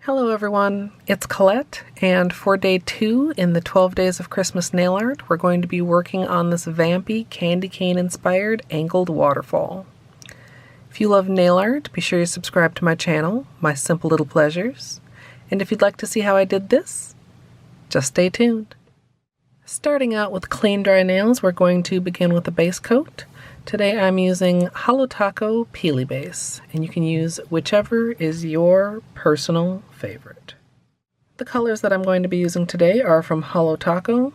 Hello everyone, it's Colette, and for day 2 in the 12 Days of Christmas nail art, we're going to be working on this Vampy candy cane inspired angled waterfall. If you love nail art, be sure you subscribe to my channel, My Simple Little Pleasures, and if you'd like to see how I did this, just stay tuned. Starting out with clean dry nails, we're going to begin with a base coat. Today I'm using Holo Peely Base, and you can use whichever is your personal favorite. The colors that I'm going to be using today are from Holo.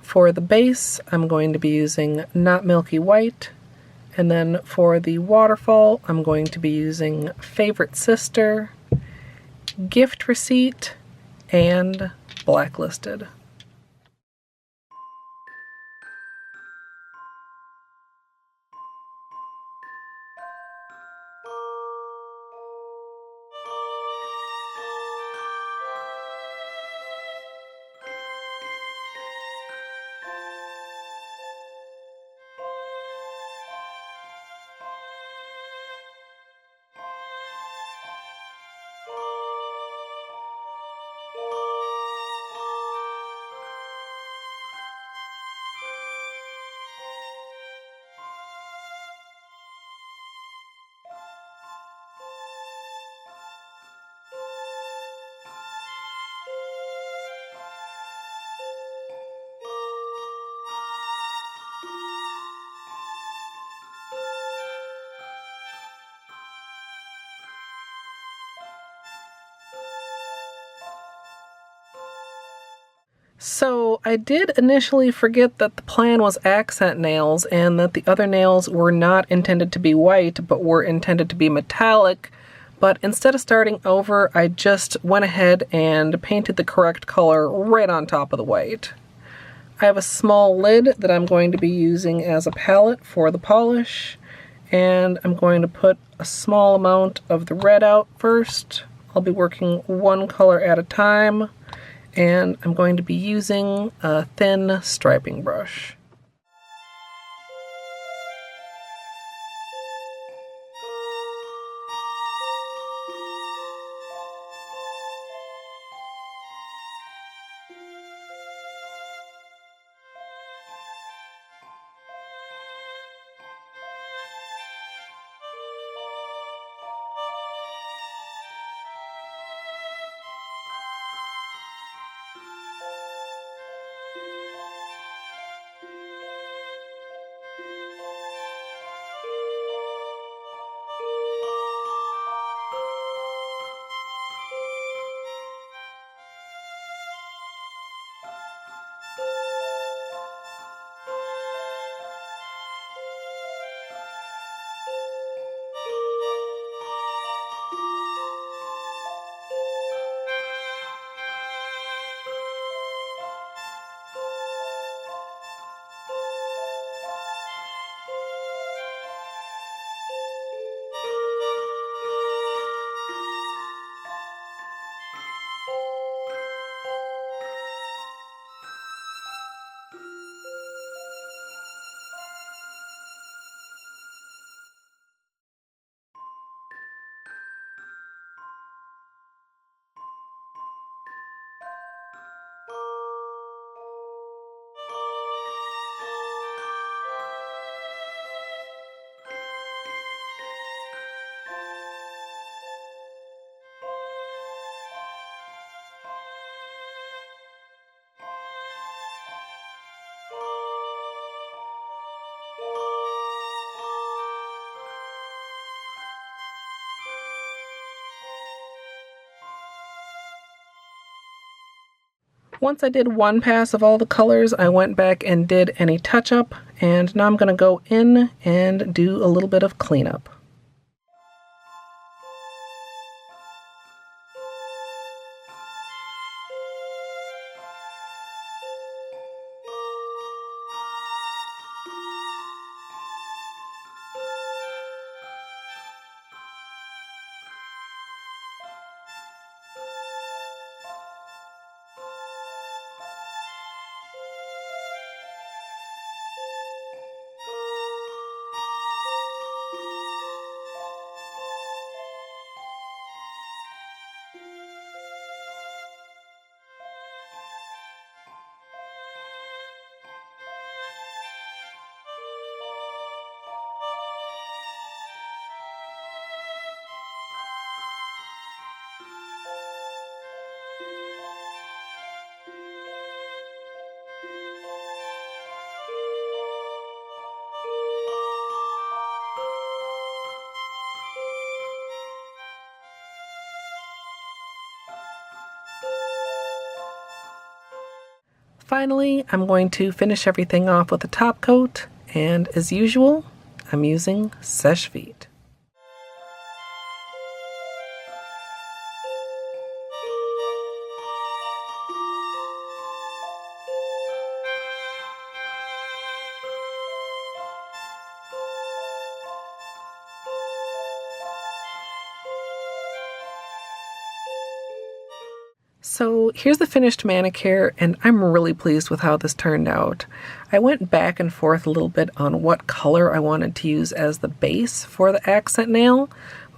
For the base, I'm going to be using Not Milky White, and then for the waterfall, I'm going to be using Favorite Sister, Gift Receipt, and Blacklisted. So I did initially forget that the plan was accent nails and that the other nails were not intended to be white but were intended to be metallic, but instead of starting over, I just went ahead and painted the correct color right on top of the white. I have a small lid that I'm going to be using as a palette for the polish, and I'm going to put a small amount of the red out first. I'll be working one color at a time. And I'm going to be using a thin striping brush. Once I did one pass of all the colors, I went back and did any touch-up, and now I'm going to go in and do a little bit of cleanup. Finally, I'm going to finish everything off with a top coat, and as usual, I'm using Seche Vite. So here's the finished manicure, and I'm really pleased with how this turned out. I went back and forth a little bit on what color I wanted to use as the base for the accent nail,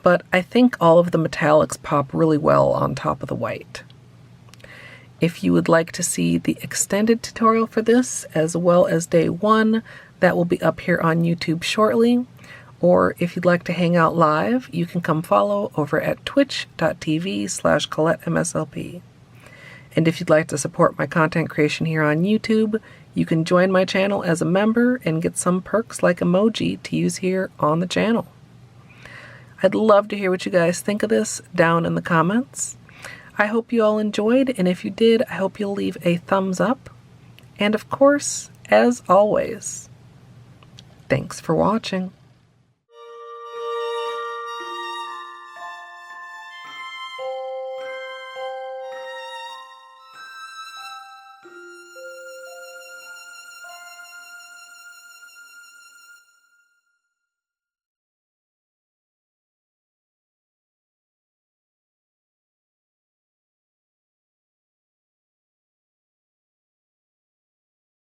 but I think all of the metallics pop really well on top of the white. If you would like to see the extended tutorial for this, as well as day 1, that will be up here on YouTube shortly. Or if you'd like to hang out live, you can come follow over at twitch.tv/ColetteMSLP. And if you'd like to support my content creation here on YouTube, you can join my channel as a member and get some perks like emoji to use here on the channel. I'd love to hear what you guys think of this down in the comments. I hope you all enjoyed, and if you did, I hope you'll leave a thumbs up. And of course, as always, thanks for watching.